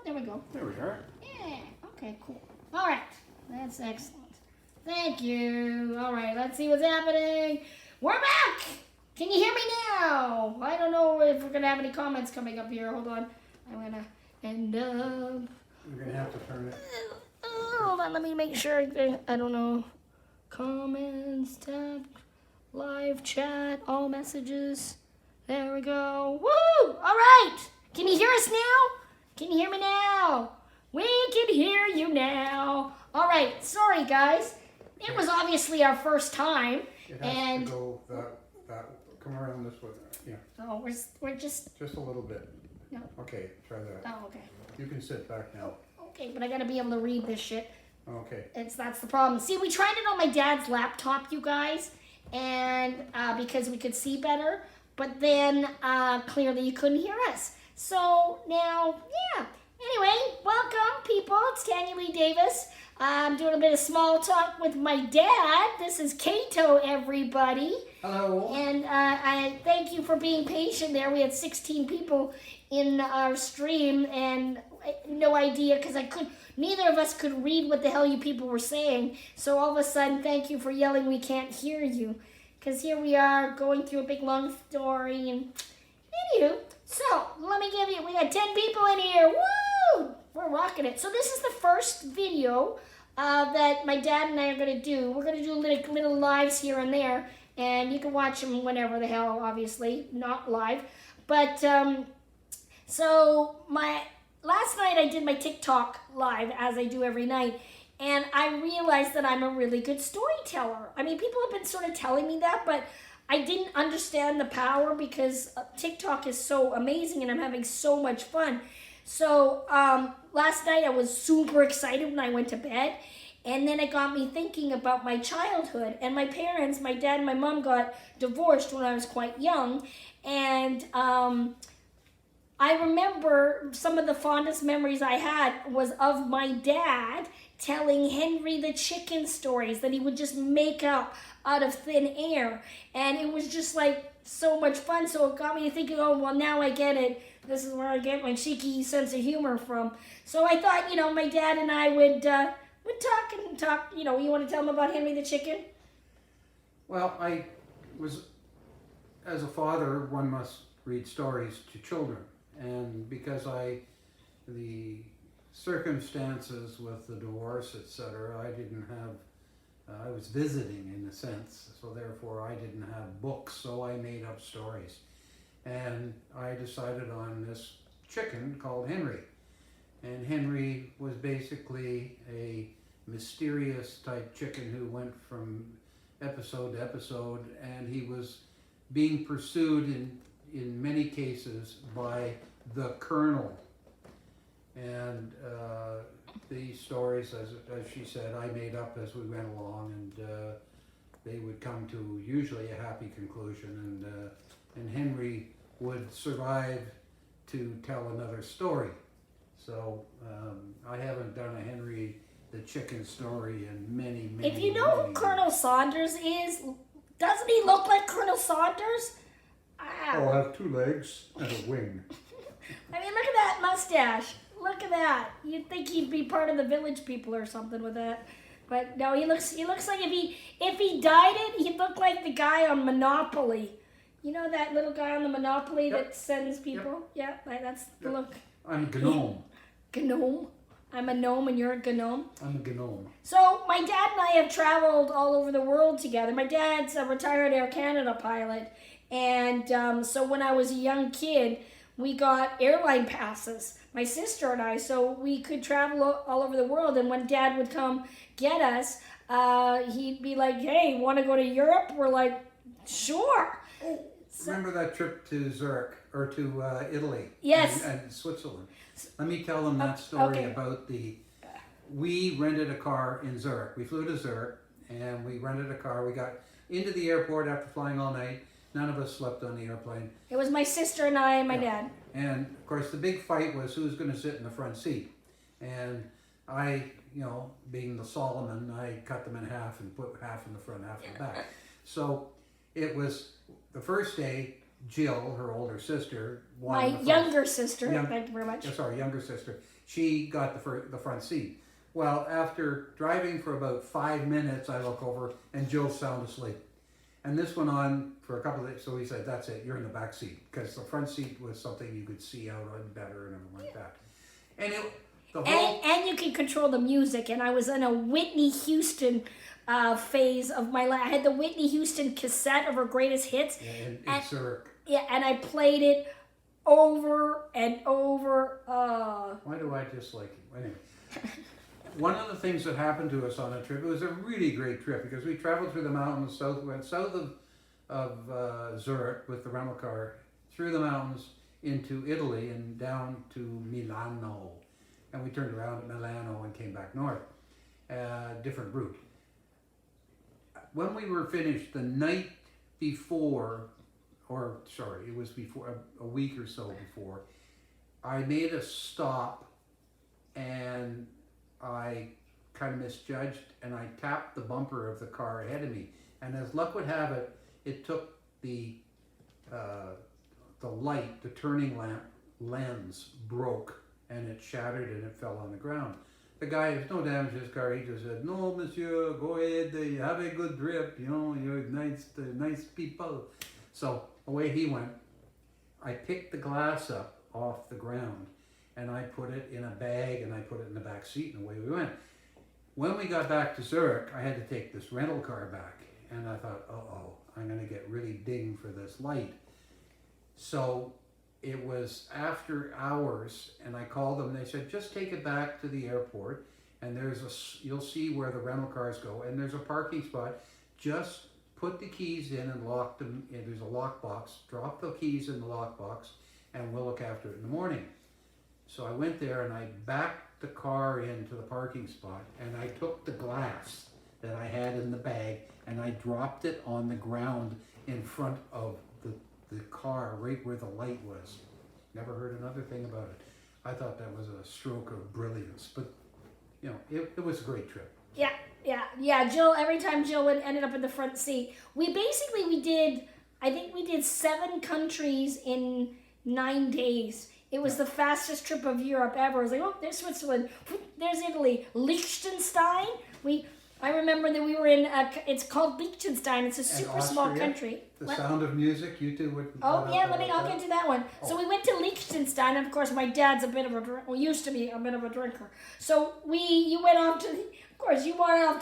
there we go. There we are. Yeah, okay, cool. All right, that's excellent. Thank you. All right, let's see what's happening. We're back. Can you hear me now? I don't know if we're going to have any comments coming up here. Hold on. I'm going to end up. You're going to have to turn it. Hold on, let me make sure. I don't know. Comments, tab, live chat, all messages. There we go. Woo! All right. Can you hear us now? Can you hear me now? We can hear you now. All right. Sorry, guys. It was obviously our first time. It has to go that. Come around this way. Yeah. Oh, we're just a little bit. No. Okay, try that. Oh, okay. You can sit back now. Okay, but I gotta be able to read this shit. Okay. That's the problem. See, we tried it on my dad's laptop, you guys, and because we could see better, but then clearly you couldn't hear us. So now, yeah. Anyway, welcome, people. It's Tanyalee Davis. I'm doing a bit of small talk with my dad. This is Kato, everybody. Hello. And I thank you for being patient there. We had 16 people in our stream and no idea because neither of us could read what the hell you people were saying. So all of a sudden, thank you for yelling, we can't hear you. Because here we are going through a big long story. And anywho, so let me give you, we got 10 people in here. Woo! We're rocking it. So this is the first video that my dad and I are going to do. We're going to do little lives here and there. And you can watch them whenever the hell, obviously, not live. But, so last night I did my TikTok live, as I do every night. And I realized that I'm a really good storyteller. I mean, people have been sort of telling me that, but I didn't understand the power because TikTok is so amazing and I'm having so much fun. So last night I was super excited when I went to bed. And then it got me thinking about my childhood. And my parents, my dad and my mom got divorced when I was quite young. And I remember some of the fondest memories I had was of my dad telling Henry the chicken stories that he would just make up out of thin air. And it was just like so much fun. So it got me thinking, oh, well, now I get it. This is where I get my cheeky sense of humor from. So I thought, my dad and I would talk. You want to tell them about Henry the chicken? Well, as a father, one must read stories to children. And because the circumstances with the divorce, etc., I was visiting in a sense, so therefore I didn't have books, so I made up stories. And I decided on this chicken called Henry. And Henry was basically a mysterious type chicken who went from episode to episode, and he was being pursued in many cases by the Colonel. And these stories, as she said, I made up as we went along, and they would come to usually a happy conclusion, and Henry would survive to tell another story. So I haven't done a Henry the chicken story in many If you know who Colonel Saunders is, doesn't he look like Colonel Saunders? Oh, I have 2 legs and a wing. I mean, look at that mustache. Look at that. You'd think he'd be part of the village people or something with that. But no, he looks like if he dyed it, he'd look like the guy on Monopoly. You know that little guy on the Monopoly that sends people? Yep. Yeah, that's the look. I'm a gnome. Gnome? I'm a gnome and you're a gnome? I'm a gnome. So my dad and I have traveled all over the world together. My dad's a retired Air Canada pilot. And so when I was a young kid, we got airline passes, my sister and I, so we could travel all over the world. And when Dad would come get us, he'd be like, hey, want to go to Europe? We're like, sure. Oh, remember that trip to Zurich, or to Italy? Yes. And Switzerland. Let me tell them that story about we rented a car in Zurich. We flew to Zurich, and we rented a car. We got into the airport after flying all night. None of us slept on the airplane. It was my sister and I and my dad. And of course the big fight was who's going to sit in the front seat. And I, being the Solomon, I cut them in half and put half in the front, half in the back. So it was the first day Jill, her older sister, My younger sister, Young- thank you very much. younger sister, she got the front seat. Well, after driving for about 5 minutes, I look over and Jill's sound asleep. And this went on for a couple of days, so he said, that's it, you're in the back seat. Because the front seat was something you could see out on better and everything like that. And And you can control the music. And I was in a Whitney Houston phase of my life. I had the Whitney Houston cassette of her greatest hits. in Zurich. Yeah, and I played it over and over. Why do I just like it? Anyway. One of the things that happened to us on a trip, it was a really great trip because we traveled through the mountains, went south of Zurich with the rental car, through the mountains into Italy and down to Milano. And we turned around at Milano and came back north. Different route. When we were finished, the night before, it was before, a week or so before, I made a stop and I kind of misjudged and I tapped the bumper of the car ahead of me. And as luck would have it, it took the light, the turning lamp lens broke and it shattered and it fell on the ground. The guy, there's no damage to his car, he just said, no, monsieur, go ahead, have a good trip, you're nice people. So away he went. I picked the glass up off the ground and I put it in a bag and I put it in the back seat and away we went. When we got back to Zurich, I had to take this rental car back and I thought, I'm going to get really dinged for this light. So it was after hours and I called them and they said, just take it back to the airport and you'll see where the rental cars go and there's a parking spot. Just put the keys in and lock them. There's a lockbox. Drop the keys in the lockbox and we'll look after it in the morning. So I went there and I backed the car into the parking spot and I took the glass that I had in the bag and I dropped it on the ground in front of the car right where the light was. Never heard another thing about it. I thought that was a stroke of brilliance, but it was a great trip. Yeah. Jill, every time Jill ended up in the front seat, we did 7 countries in 9 days. It was the fastest trip of Europe ever. It was like, there's Switzerland, there's Italy, Liechtenstein. I remember that we were in, it's called Liechtenstein. It's a super small country. The Sound of Music, you two would... I'll get to that one. So we went to Liechtenstein, and of course my dad's a bit of a drinker, used to be a bit of a drinker. So you went off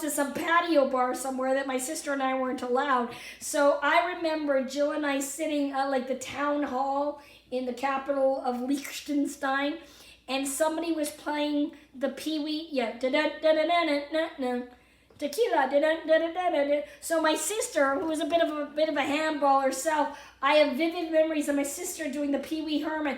to some patio bar somewhere that my sister and I weren't allowed. So I remember Jill and I sitting at like the town hall in the capital of Liechtenstein, and somebody was playing the Pee-wee, tequila, So my sister, who was a bit of a handball herself, I have vivid memories of my sister doing the Pee-wee Herman,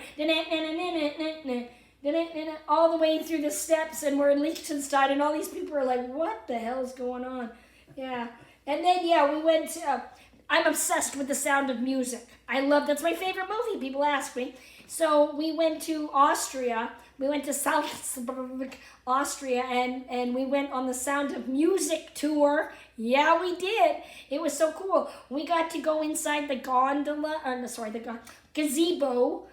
all the way through the steps, and we're in Liechtenstein, and all these people are like, what the hell's going on? Yeah. And then, we went to, I'm obsessed with The Sound of Music. That's my favorite movie, people ask me. So we went to Austria. We went to Salzburg, Austria, and we went on the Sound of Music tour. Yeah, we did. It was so cool. We got to go inside the gazebo,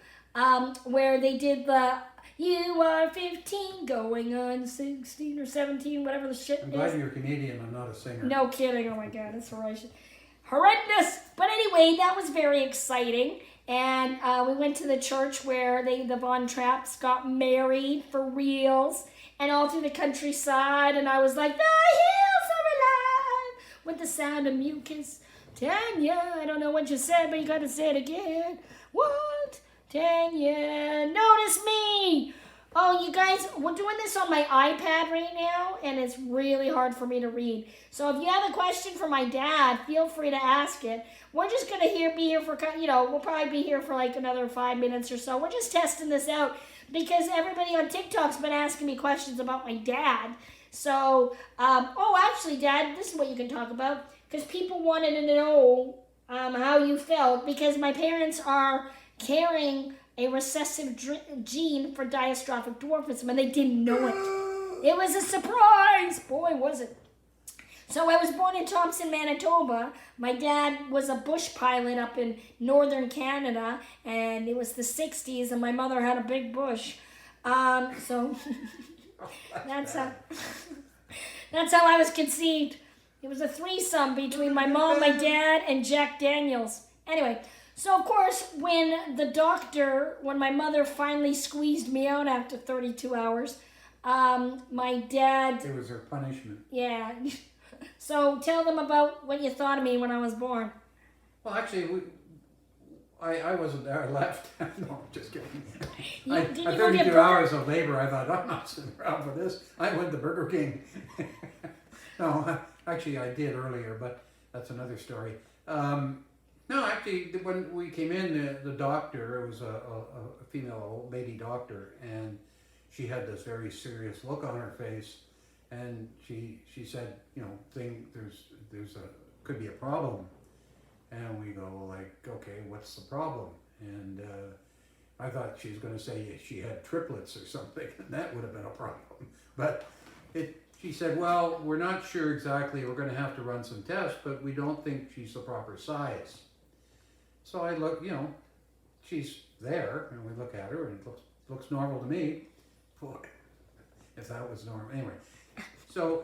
where they did the "You are 15, going on 16 or 17, whatever the shit I'm glad you're Canadian. I'm not a singer. No kidding. Oh my God, that's horrendous. But anyway, that was very exciting. And we went to the church where the Von Trapps got married for reals, and all through the countryside. And I was like, the hills are alive with the sound of mucus. Tanya, I don't know what you said, but you got to say it again. What? Tanya, notice me. Oh, you guys, we're doing this on my iPad right now, and it's really hard for me to read. So if you have a question for my dad, feel free to ask it. We're just going to be here for, we'll probably be here for like another 5 minutes or so. We're just testing this out because everybody on TikTok's been asking me questions about my dad. So, actually, Dad, this is what you can talk about, because people wanted to know how you felt, because my parents are carrying a recessive gene for diastrophic dwarfism, and they didn't know it. It was a surprise. Boy, was it. So I was born in Thompson, Manitoba. My dad was a bush pilot up in northern Canada, and it was the 60s, and my mother had a big bush. So that's how I was conceived. It was a threesome between my mom, my dad, and Jack Daniels. Anyway, so of course, when my mother finally squeezed me out after 32 hours, my dad... It was her punishment. Yeah. So tell them about what you thought of me when I was born. Well, actually, I wasn't there. I left. No, I'm just kidding. Did you go 32 get burger? hours of labor, I thought, I'm not sitting around for this. I went to Burger King. No, actually, I did earlier, but that's another story. No, actually, when we came in, the doctor, it was a female old lady doctor, and she had this very serious look on her face, and she said, you know, could be a problem. And we go like, okay, what's the problem? And I thought she was going to say she had triplets or something, and that would have been a problem. But she said, well, we're not sure exactly. We're going to have to run some tests, but we don't think she's the proper size. So I look, you know, she's there, and we look at her, and it looks normal to me. Boy, if that was normal. Anyway, so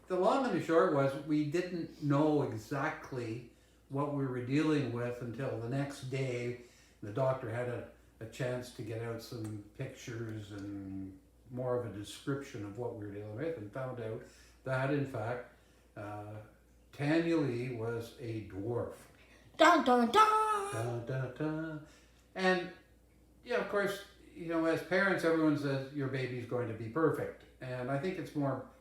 the long and the short was we didn't know exactly what we were dealing with until the next day. The doctor had a chance to get out some pictures and more of a description of what we were dealing with, and found out that, in fact, Tanyalee was a dwarf. Dun, dun, dun. Dun, dun, dun. And, yeah, of course, you know, as parents, everyone says your baby's going to be perfect. And I think it's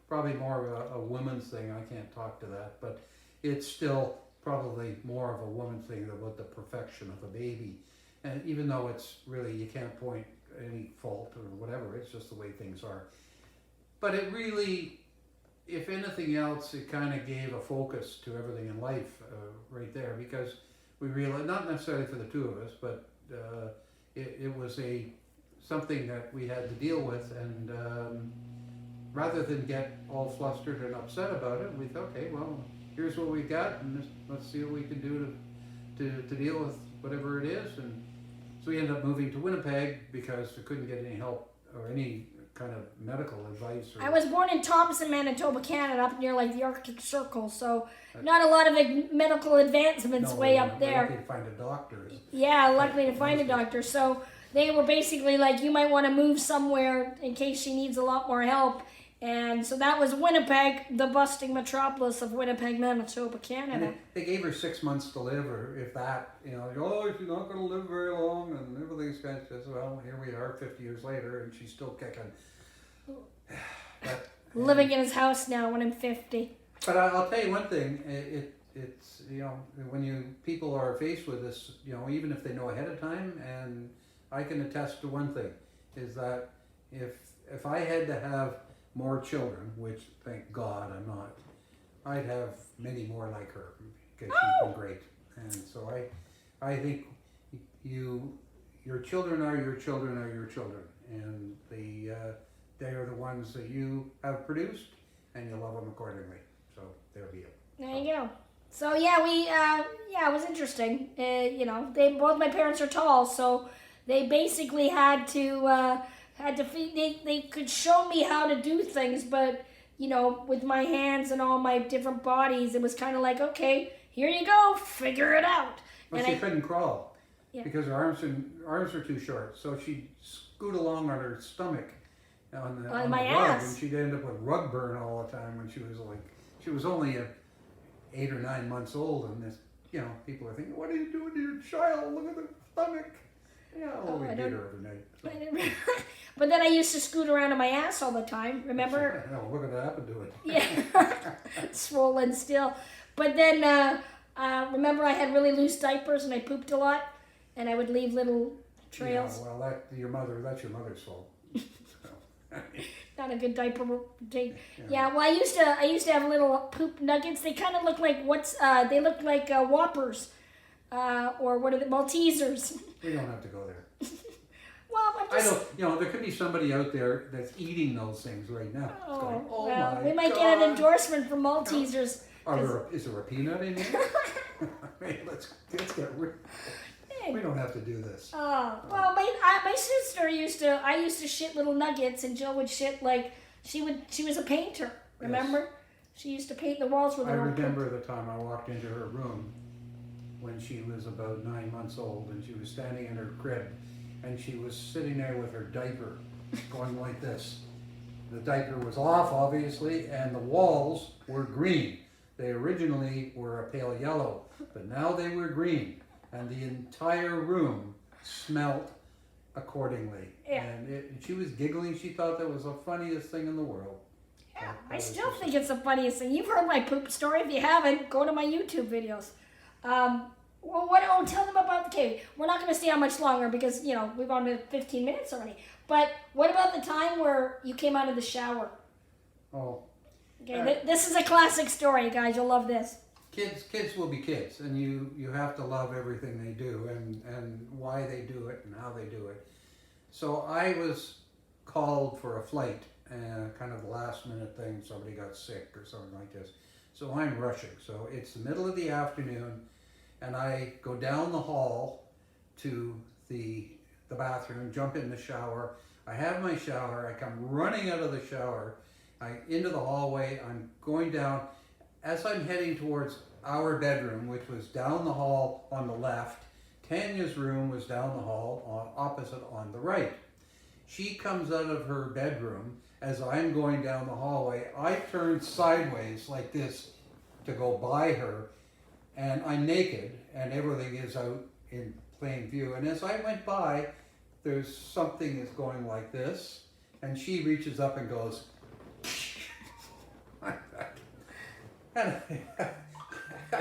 probably more of a woman's thing. I can't talk to that, but it's still probably more of a woman thing about the perfection of a baby. And even though it's really, you can't point any fault or whatever, it's just the way things are. But it really, if anything else, it kind of gave a focus to everything in life right there, because we realized, not necessarily for the two of us, but it was something that we had to deal with, and rather than get all flustered and upset about it, we thought, okay, well, here's what we got, and let's see what we can do to deal with whatever it is. And so we ended up moving to Winnipeg because we couldn't get any help or any kind of medical advice. I was born in Thompson, Manitoba, Canada, up near like the Arctic Circle, so not a lot of medical advancements way up there. Lucky to find a doctor. Yeah, luckily to find a doctor. So they were basically like, you might want to move somewhere in case she needs a lot more help. And so that was Winnipeg, the busting metropolis of Winnipeg, Manitoba, Canada. They gave her 6 months to live, or if that, you know, oh, she's not going to live very long, and everything's kind of says, well, here we are 50 years later, and she's still kicking. Living in his house now when I'm 50. But I'll tell you one thing, it's, you know, when people are faced with this, you know, even if they know ahead of time, and I can attest to one thing, is that if I had to have more children, which thank God I'm not, I'd have many more like her, because she's been great. And so I think your children are your children are your children, and they are the ones that you have produced, and you love them accordingly. So there be it. There you go. So yeah, it was interesting. You know, both my parents are tall, so they basically had to they could show me how to do things, but you know, with my hands and all my different bodies, it was kind of like, okay, here you go, figure it out. Well, and she couldn't crawl because her arms were too short, so she'd scoot along on her stomach on the my rug, ass, and she'd end up with rug burn all the time when she was only 8 or 9 months old, and this, you know, people are thinking, what are you doing to your child? Look at the stomach. Yeah, well, we beat her every night. So. But then I used to scoot around on my ass all the time, remember? No, look at what happened to it. Yeah, swollen still. But then, remember I had really loose diapers and I pooped a lot, and I would leave little trails. Yeah, well, that's your mother's fault. Not a good diaper take. Yeah, well, I used to have little poop nuggets. They kind of look like they look like Whoppers, or what are they, Maltesers. We don't have to go there. Well, I I don't, there could be somebody out there that's eating those things right now. It's going, well, my we might God. get an endorsement from Maltesers. Is there a peanut in here? Hey, let's get rid. We don't have to do this. Oh, well, my sister I used to shit little nuggets, and Jill would shit like, she was a painter, remember? Yes. She used to paint the walls with her own. I remember the time I walked into her room when she was about 9 months old, and she was standing in her crib, and she was sitting there with her diaper going like this. The diaper was off, obviously, and the walls were green. They originally were a pale yellow, but now they were green, and the entire room smelled accordingly. Yeah. And she was giggling. She thought that was the funniest thing in the world. Yeah, I still think it's the funniest thing. You've heard my poop story. If you haven't, go to my YouTube videos. Tell them about the cave. We're not going to stay on much longer because, we've gone to 15 minutes already. But what about the time where you came out of the shower? Oh. Okay, this is a classic story, guys. You'll love this. Kids will be kids, and you have to love everything they do and why they do it and how they do it. So I was called for a flight, kind of the last minute thing. Somebody got sick or something like this. So I'm rushing. So it's the middle of the afternoon, and I go down the hall to the bathroom, jump in the shower. I have my shower. I come running out of the shower. Into the hallway. I'm going down. As I'm heading towards our bedroom, which was down the hall on the left, Tanya's room was down the hall opposite on the right. She comes out of her bedroom as I'm going down the hallway. I turn sideways like this to go by her, and I'm naked, and everything is out in plain view. And as I went by, there's something is going like this, and she reaches up and goes,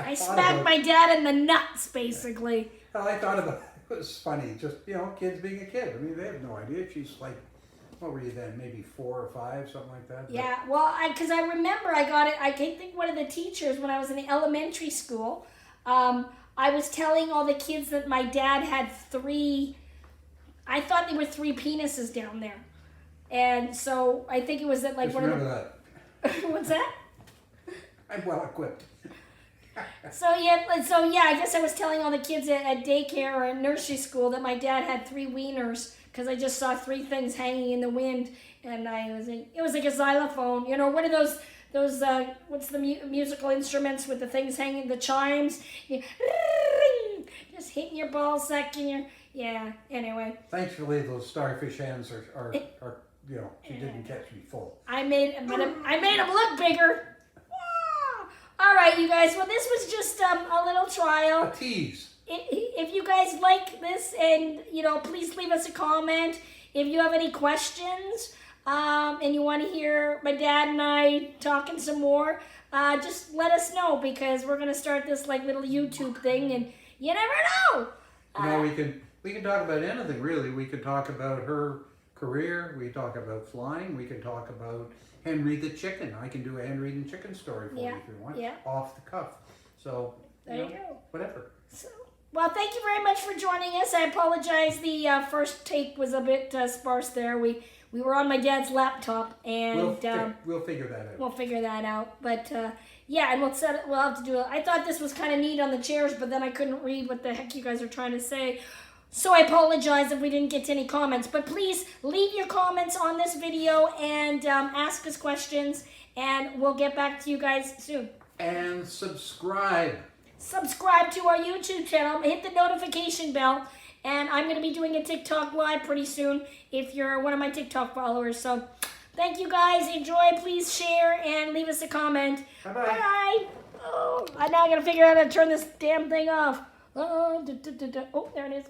I smacked my dad in the nuts, basically. I thought about it was funny, just, kids being a kid. I mean, they have no idea. She's like, what were you then, maybe 4 or 5, something like that? Yeah, well, because I remember I got it, I think one of the teachers, when I was in elementary school, I was telling all the kids that my dad had 3, I thought there were 3 penises down there. And so I think it was at like just one remember of the... that. What's that? I'm well equipped. So I guess I was telling all the kids at daycare or at nursery school that my dad had 3 wieners because I just saw 3 things hanging in the wind, and it was like a xylophone. What are those what's the musical instruments with the things hanging, the chimes? Just hitting your ball sack in your anyway. Thankfully, those starfish hands are she didn't catch me full. I made them look bigger. All right, you guys. Well, this was just a little trial. A tease. If you guys like this, and please leave us a comment. If you have any questions, and you want to hear my dad and I talking some more, just let us know, because we're gonna start this like little YouTube thing, and you never know. We can talk about anything really. We could talk about her career. We talk about flying. We can talk about Henry the chicken. I can do a Henry the chicken story for you if you want. Yeah. Off the cuff. So there you go. Whatever. So, well, thank you very much for joining us. I apologize. The first take was a bit sparse there. We were on my dad's laptop, and we'll figure that out. We'll figure that out. But and we'll have to do it. I thought this was kind of neat on the chairs, but then I couldn't read what the heck you guys are trying to say. So I apologize if we didn't get to any comments, but please leave your comments on this video and ask us questions, and we'll get back to you guys soon. And subscribe. Subscribe to our YouTube channel. Hit the notification bell, and I'm going to be doing a TikTok live pretty soon if you're one of my TikTok followers. So thank you guys. Enjoy. Please share and leave us a comment. Bye-bye. Bye. Oh, I now got to figure out how to turn this damn thing off. Oh, there it is.